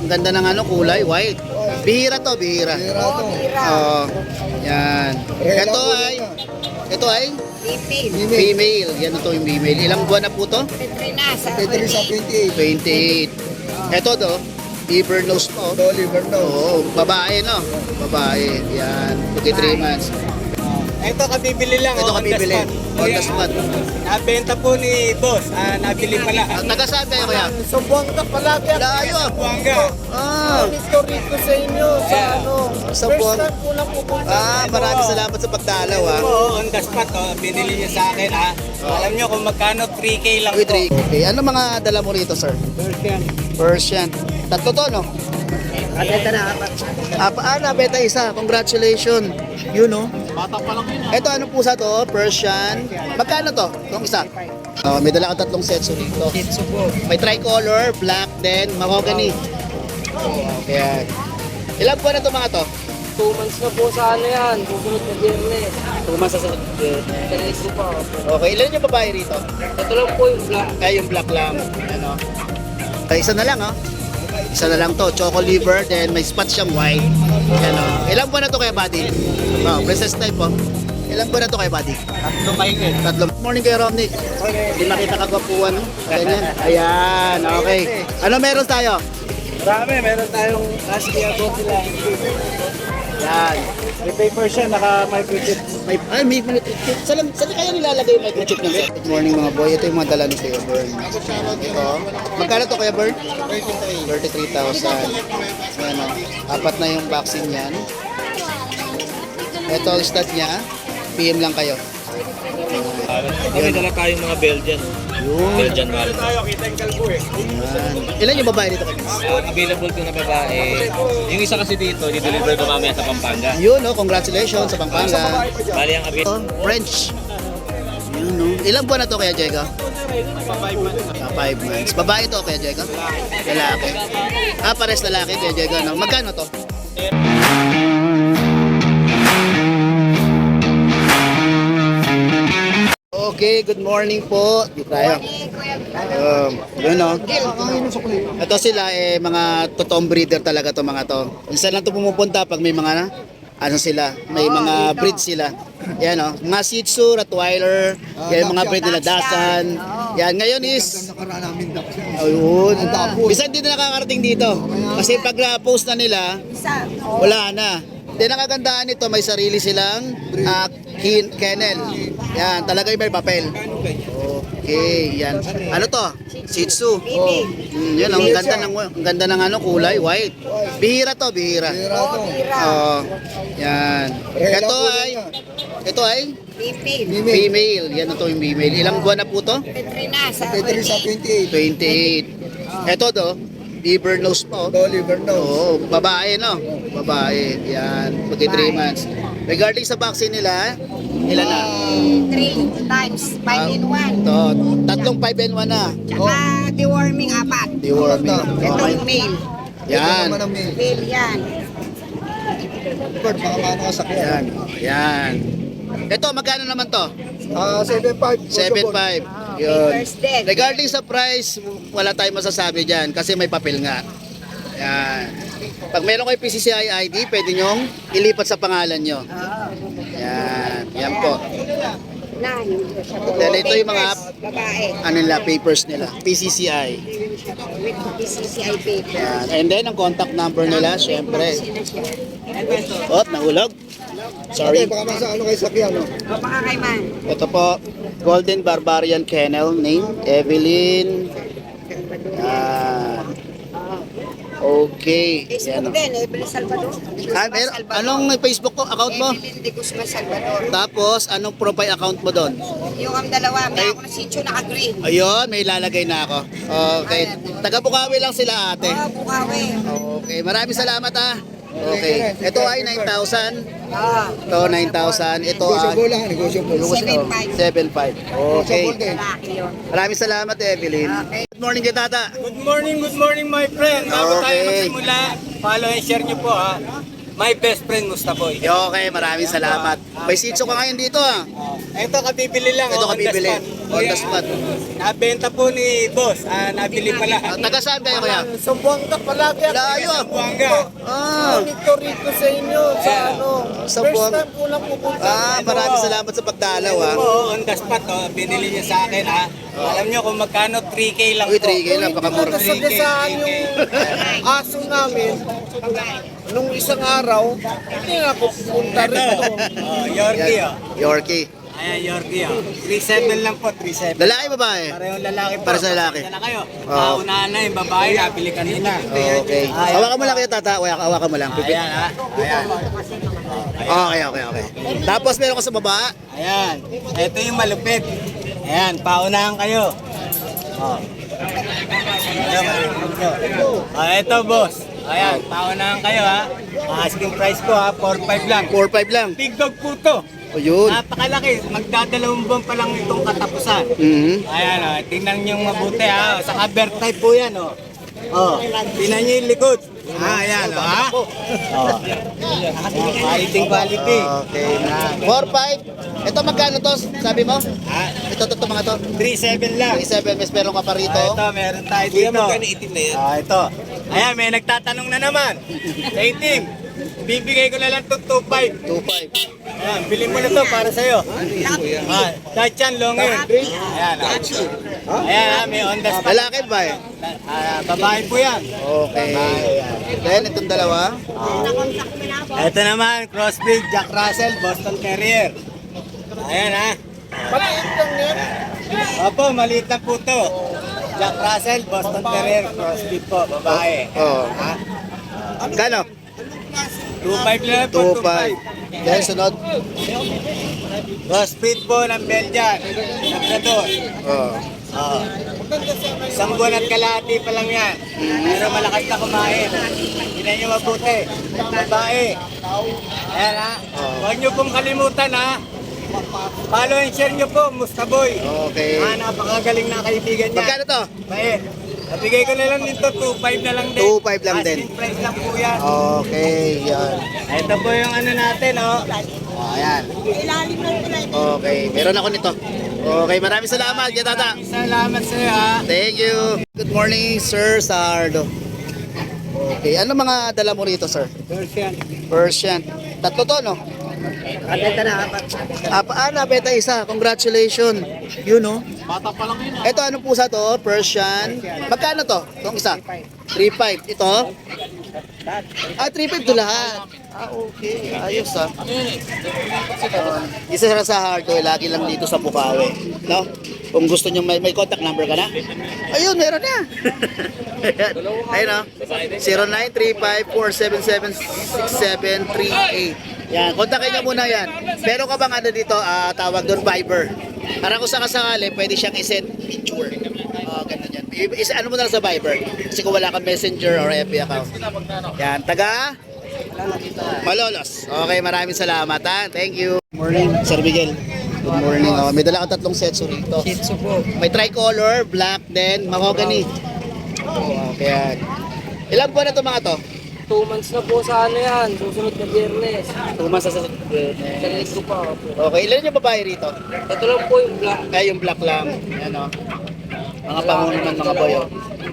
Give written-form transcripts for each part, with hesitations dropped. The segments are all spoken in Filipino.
Ang ganda ng ano, kulay, white. Bihira to, bihira. Oo. Yan. Ito ay female. Yan ito yung female. Ilang buwan na po to? Petri sa 28. 28. Ito to, liver nose po. Liver nose. Oo, babae no? Babae. Yan, 23 months. Ito kabibili lang. Ito kabibili. On the spot. Nabenta po ni boss. Nabili pala. Taga saan kayo kaya? Sambuanga pala. Layo. Buanga. Rito sa inyo. Sa ano. Sa First buwan. time po lang pupunta. Maraming salamat sa pagdalaw ha. Oo, on the spot. Binili niya sa akin. Alam niyo kung magkano 3K lang With po. Rick. Okay, ano mga dala mo rito, sir? Persian. Tatlo to, no? Ito na. Nabenta isa. Congratulations. You know. Bata pa lang yun. Ito, ano pusa to? Persian. Magkano to? Itong isa. May dala ka tatlong sets rito. May tricolor, black, then mahogany. Ayan. Ilang buwan na to mga to? 2 months na po sa ano yan. Susunod na Biyernes. 2 months sa sunod. Teresa po. Okay, ilan yung babae rito? Ito lang po yung black. Yung black lang. Ano? Isa na lang, oh. Isa na lang to, choco liver, then may spot siyang white. Yan, oh. Ilang buwan na to kaya, buddy? Princess type, oh. Ilang buwan na to kaya, buddy? Tatlong. Morning kayo, Romney. Hindi makita kagwapuan, no? Ganyan. Ayan, okay. Ano meron tayo? Marami, meron tayong husky abot nila. Yan. May paper siya, naka-microchip. May saan kaya nilalagay yung microchip ng set? Good morning mga boy. Ito yung mga dala ni Kuya Bern. Ito. Magkano to Kuya Bern? 33,000. Ayan o. Apat na yung vaccine yan. Ito ang stat niya. PM lang kayo. Kami dala tayong mga Belgian. Yun. Belgian Malinois. Tayo, kita yung kalbo eh. Yan. Ilan yung babae dito kayo? Available ko na babae. Yung isa kasi dito, di-deliver ko mamaya sa Pampanga. Yun no. Congratulations sa Pampanga. Bali ang available. French. Yun no. Ilang buwan na to kaya Jega? 5 months. Babae to kaya Jega? Lalaki. Pares lalaki kaya Jega. No? Magkano to? Okay, good morning po. Dito tayo. Yun no. Ito sila mga totoong breeder talaga to mga to. Isa lang to pumupunta pag may mga ano sila, may mga breed sila. Yan o, mga Shih Tzu, Rottweiler, yan mga breed nila, Dachshund. Yan, ngayon is, ayun, bisan hindi na nakakarating dito. Kasi pag na-post na nila, wala na. Then ang kagandaan nito, may sarili silang kennel. Yan, talaga yung may papel. Okay, yan. Ano to? Shih Tzu. Yan, ang ganda ng ano, kulay, white. Bihira to, bihira. Yan. Ito ay female. Yan ito yung female. Ilang buwan na po to? Petri sa 28. 28. Ito to, liver nose po. Liver nose. Oo, babae no? Babae. Yan, 23 months. Regarding sa vaccine nila, ilan na? 3 times 5 in 1. To, tatlong 5 and 1 na. Tsaka deworming 4. Deworming. Itong male. Yan. Male yan. Baka paano kasakyan. Yan. Ito, magkano naman to? 7.5. 7.5. Yun. First dead. Regarding sa price, wala tayong masasabi dyan kasi may papel nga. Yan. Pag meron kayo PCCI ID, pwede nyong ilipat sa pangalan nyo. Yan. Yan po. 9. Then ito yung mga babae. ano nila, papers nila. PCCI. With PCCI paper. Yan. And then, ang contact number nila, syempre. Nahulog. Sorry. Baka masa ano kayo sakyan. Baka kay man. Ito po, Golden Barbarian Kennel, name, Evelyn. Okay. Facebook din, Evelyn Salvador. Anong Facebook ko, account mo? Evelyn de Guzman Salvador. Tapos, anong profile account mo doon? Yung dalawa, may ako na sityo naka-green. Ayun, may lalagay na ako. Okay. Taga-Bukawi lang sila ate. Bukawi. Okay, maraming salamat ah. Okay. Ito ay 9,000. Ah, Ito 9,000. Ito ay Negosyable lang. Negosyable. 7.5. 7,500. Okay. Lalaki yun. Maraming salamat Evelyn. Okay. Good morning kay Tata. Good morning my friend. Bago tayo Okay. magsimula, follow and share nyo po My best friend Mustaboy. Okay, maraming salamat. May sitso ka ngayon dito ah. Ito, kabibili lang. Ito on the kabibili. spot. On the spot. Nabenta po ni boss. Nabili pala. Taga saan kayo kuya? Sambuanga palagi ako. Layo. Buwanga. Ah, Ito rito sa inyo, sa ano. Sa First Buwanga. time ko lang pupunta. maraming salamat sa pagdalaw Ito ah. po, on the spot. Binili niya sa akin. Alam niyo kung magkano? 3K lang Uy, po. 3K lang, pakamura. Nasagasaan yung aso namin nung isang araw, hindi nga ako pupunta rito. Yorkie. Yan. Yorkie. Ayan, Yorkie. 3.7 lang po, 3.7. Lalaki babae? Parehong lalaki po. Para sa lalaki. Pasensya na kayo. Oo. Unahan na yung babae, nabili kanina. Okay. Hawakan mo lang kayo tata. Hawakan mo lang. Pipit. Ayan ha. Ayan. Okay. Tapos meron ka sa baba. Ayan. Ito yung malupit. Ayan, paunahan kayo. Oh. Ito boss. Ayan, paunahan kayo ha. Asking price ko ha, 4.5 lang. 4-5 lang. Big dog po to. O yun. Napakalaki. Magdadalawang buwan pa lang itong katapusan. Mhm. Ayan o, tingnan nyo mabuti ha. Sa cover type po yan o. Oh, tingnan nyo yung likod. Ayan o ha. Oh. Quality. Okay. 4-5. Ito magkano to? Sabi mo? Ha? Ito mga to. 3.7 lang. 7 mes meron ka pa rito. Ito, meron tayo dito. Itim na yan. Ito. Ayan, may nagtatanong na naman. Sa itim, bibigay ko na lang ito 2.5. 2-5. Ayan, bilhin mo na to para sa'yo. Dachan, long yun. Ayan, ayan, may on the spot. Lalaki ba eh? Babae po yan. Okay. Then itong dalawa. Ito naman, crossbreed, Jack Russell, Boston Terrier. Ayan ha. Maliit lang yan. Opo, maliit lang po to. Jack Russell, Boston Terrier, crossbreed po, babae. Oh. Ha? Kano? 2.5 lang po, 2-5. Then sunod. Crossbreed po ng Belgian, Labrador. Oh. Oh. Isang buwan at kalahati pa lang yan. Pero malakas na kumain. Hindi nyo mabuti. Babae. Ayan ha. Huwag nyo pong kalimutan ha. Follow and share nyo po, Mustaboy. Okay. Napakagaling na kaibigan niya. Magkano to? Bait. Nabigay ko na lang dito, 2.5 na lang din. 2.5 lang din. Asking price lang po yan. Okay, yan. Ito po yung ano natin, oh. Oh, ayan. Okay, meron ako nito. Okay, maraming salamat, Tata. Salamat sa iyo, ha. Thank you. Good morning, Sir Sardo. Okay, ano mga dala mo rito, sir? Persian. Tatlo to, no? Nabenta isa. Congratulations. Yun, no? Bata pa lang yun, Ito, anong pusa to? Persian. Magkano to? Itong isa? 3.5. Ito? 3.5 to lahat. Okay. Ayos, isa sa hard lagi lang dito sa Bukawi. No? Kung gusto nyo, may contact number ka na? Ayun, meron na. Ayun, no? 0935-477-6738. Yan, kontakin nyo muna yan. Meron ka bang ano dito, tawag doon, Viber. Para kung sakasakali, pwede siyang isend picture. Ganun yan. Ano mo na lang sa Viber. Kasi kung wala kang Messenger or FB account. Yan, taga? Malolos. Okay, maraming salamat ha. Thank you. Morning, Sir Miguel. Good morning. May dala kang tatlong sets rito. Shih Tzu po. May tricolor, black, then mahogany. Okay, yan. Ilan po na ito mga to? 2 months na po sa ano yan, susunod na biyernes. Tumasa sa... Sa linggo pa po. Okay, ilan yung babae rito? Ito lang po yung black. Ay, yung black lang. Yan o. Mga pangunan, mga boyo.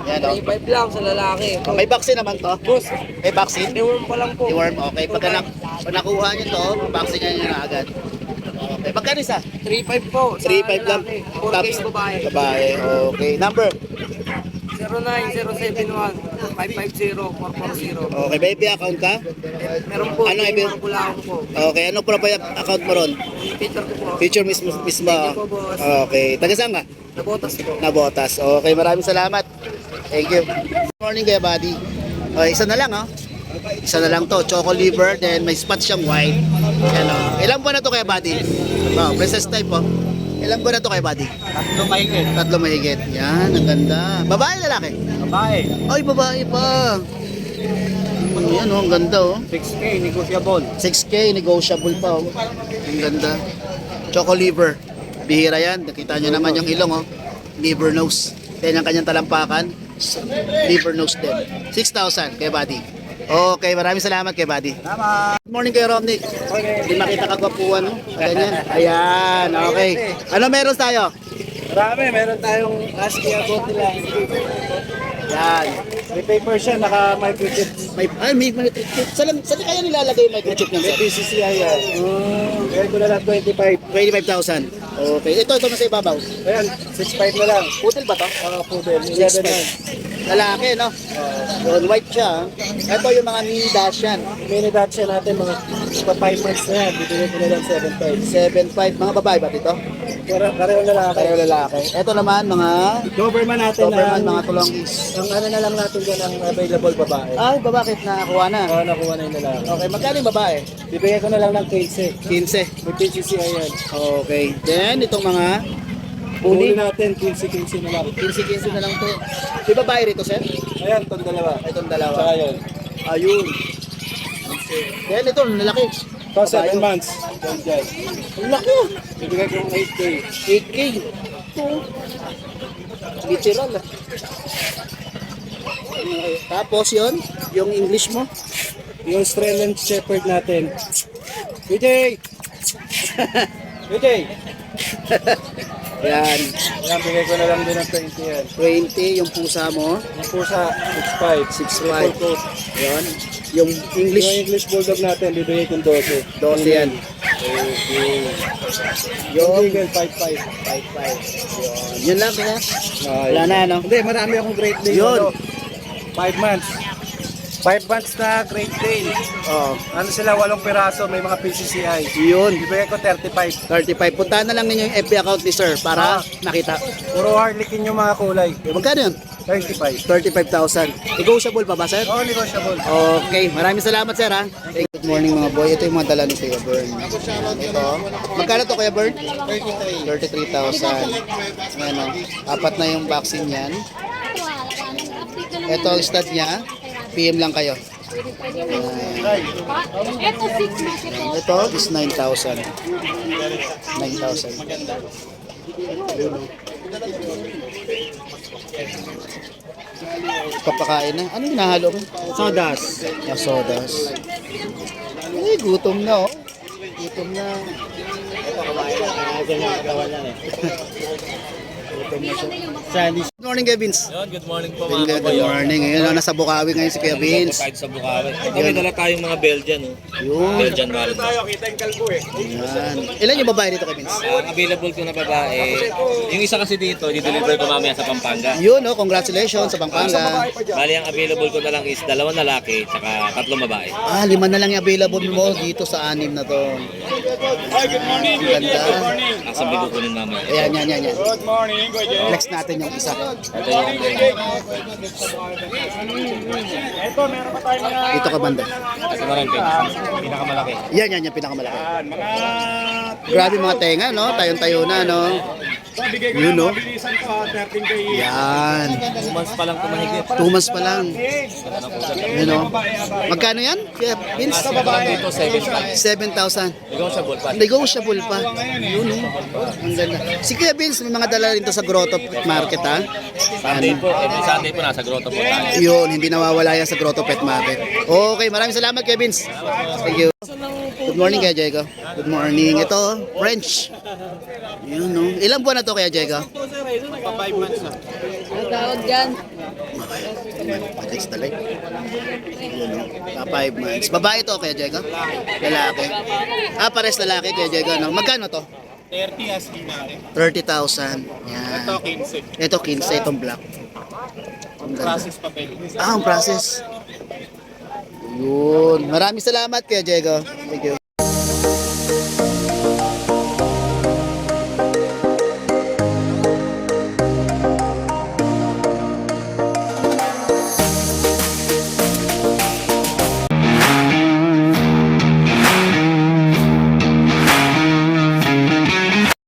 Yan o. 3.5 lang sa lalaki. May vaccine naman to? Boss, May vaccine? deworm pa lang po. Deworm, okay. Pag nakuha nyo to, vaccine nyo na agad. Okay, magkano isa? 3.5 po. sa 3.5 lang. lalaki. 4K sa babae. Babae, okay. Number? 09-071-550-440. Okay, may FB account ka? Meron po, Ano, yung Ibe? mga bulaong po. Okay, ano profile account mo ron? Picture ko po. Picture mismo. Thank you po, boss. Okay, taga saan ka? Nabotas po. Nabotas. Okay, maraming salamat. Thank you. Good morning kaya buddy. Okay, isa na lang Isa na lang to, choco liver, then may spot siyang white. Yan Ilang buwan na to kaya buddy? Princess type Ilang buwan na to kaya buddy? 3 mahigit. 3 mahigit. Yan, ang ganda. Babae, lalaki? Babae. Ay, babae pa. Yan ang ganda 6K, negotiable. 6K, negotiable pa Ang ganda. Choco liver. Bihira yan. Nakita nyo naman yung ilong Liver nose. Then ang kanyang talampakan, liver nose din. 6,000 kaya buddy. Okay, maraming salamat kay Buddy. Good morning kay Romnick. Hindi makita kagwapuan, no? Ganyan. Ayan, okay. Ano meron tayo? Marami, meron tayong ASCII about nila. Yan. May paper siya, naka-microchip. May saan kaya nilalagay yung microchip niyan, May sir? PCCI yan. Kaya ko na lang 25. 25,000. Okay. Ito nasa ibabaw. Ayan, 6.5 na lang. Putil ba to? Poodle, 11 yan. Lalaki, no? Yun, white siya. Ito yung mga mini Dashan. Mini Dacia natin, mga 5 months na yan. Bibigyan ko na lang 7.5. 7.5. Mga babae ba dito? Pareho na lang. Pareho lalaki. Ito naman, mga Doberman natin Doberman, ang, mga tulongis. ang ano na lang natin dyan ang available babae. Ay, bakit nakakuha na? Oo, nakuha na yung lalaki. Okay, magkano yung babae? Bibigyan ko na lang ng 15. 15. May PCCI yan. Okay. Then, itong mga Huli puli. natin, 15 na lang. 15 na lang to. Yung babae rito, sir? Ayan, itong dalawa. Itong dalawa. Tsaka yun. Ayun. Then, ito, lalaki. Ito, 7 months. Yan dyan. Ang laki. Bibigyan ko ng 8K. 8K. Ito. Literal. Tapos yun, yung English mo. Yung Australian Shepherd natin. BJ! BJ! Yan. Yan, bigay ko na lang din ng 20 yan. 20 yung pusa mo. Yung pusa, 6.5. 6.5. Triple coat. Yun. Yung Yung English, English Bulldog natin, bibigay kong 12. 12 yan. Yung Eagle, 5.5. 5.5. Yun lang kaya. Wala na, no? Hindi, marami akong Great Dane. Yun. 5 months. 5 months na Great Dane. Oh, Ano sila, 8 piraso, may mga PCCI. yun. Bibigay ko 35. 35. Puntahan na lang ninyo yung FB account ni sir para makita. Puro harlequin yung mga kulay. Magkano yun? 35. 35,000. Negotiable pa ba, sir? Oh, negotiable. Okay, maraming salamat, sir, ha? Good morning, mga boy. Ito yung mga dala ni Kuya Bern. Ito. Magkano to, Kuya Bern? 33,000. Ayan, o. Apat na yung vaccine yan. Ito, ang stud niya. PM lang kayo. Ito 6 market po. Ito is 9,000. 9,000. Papakain na. Ano hinahalo ko? Sodas. Sodas. Eh, gutom na, oh. Gutom na. Good morning, Kuya Vince. Yun, good morning po mga Good morning. Ngayon, nasa Bukawi ngayon si Kuya Vince. Kahit sa Bukawi. Ito may dala tayong mga Belgian. Oh. Yun. Belgian Malinois. Yan. Ilan yung babae dito, Kuya Vince? Ang available ko na babae, yung isa kasi dito, di-deliver ko mamaya sa Pampanga. Yun, oh. Congratulations sa Pampanga. Bali, ang available ko na lang is 2 lalaki, tsaka 3 babae. 5 na lang yung available mo dito sa 6 na to. Good morning. Ganda. Ang sabi ko kunin mamaya. Ayan, yan. Good morning, Flex natin yung isa. Ito yung Dito ka banda. ito na rin, pinakamalaki. Yan, yung pinakamalaki. Grabe mga tenga, no? Tayong-tayo na, no? Yun, no? Yan. 2 months pa lang tumahigit. 2 months pa lang. Yun, no? Magkano yan? Kaya, Vince? Dito, 7,500. 7,000. Negotiable pa. Negotiable pa. Yun, no? Ang ganda. Si Kuya Vince, may mga dala rin to sa Grotto Pet Market, ha? Sunday po, every Sunday po nasa grotto po tayo. Yun, hindi nawawala yan sa Grotto Pet Market. Okay, maraming salamat, Kuya Vince. Thank you. Good morning, Kuya Diego. Good morning. Ito, French. Yun, no? Ilang buwan na to, Kuya Diego? Tawag dyan. Patis talay. Yun, no? 5 months. Babae to, Kuya Diego? Lalaki. Pares lalaki, Kuya Diego, no? Magkano to? 30 asking natin. 30,000. Yan. Ito, 15. Ito, 15. Itong black. Ang ganda. Papel. Ang process. Yun. Maraming salamat, Kuya Diego. Thank you.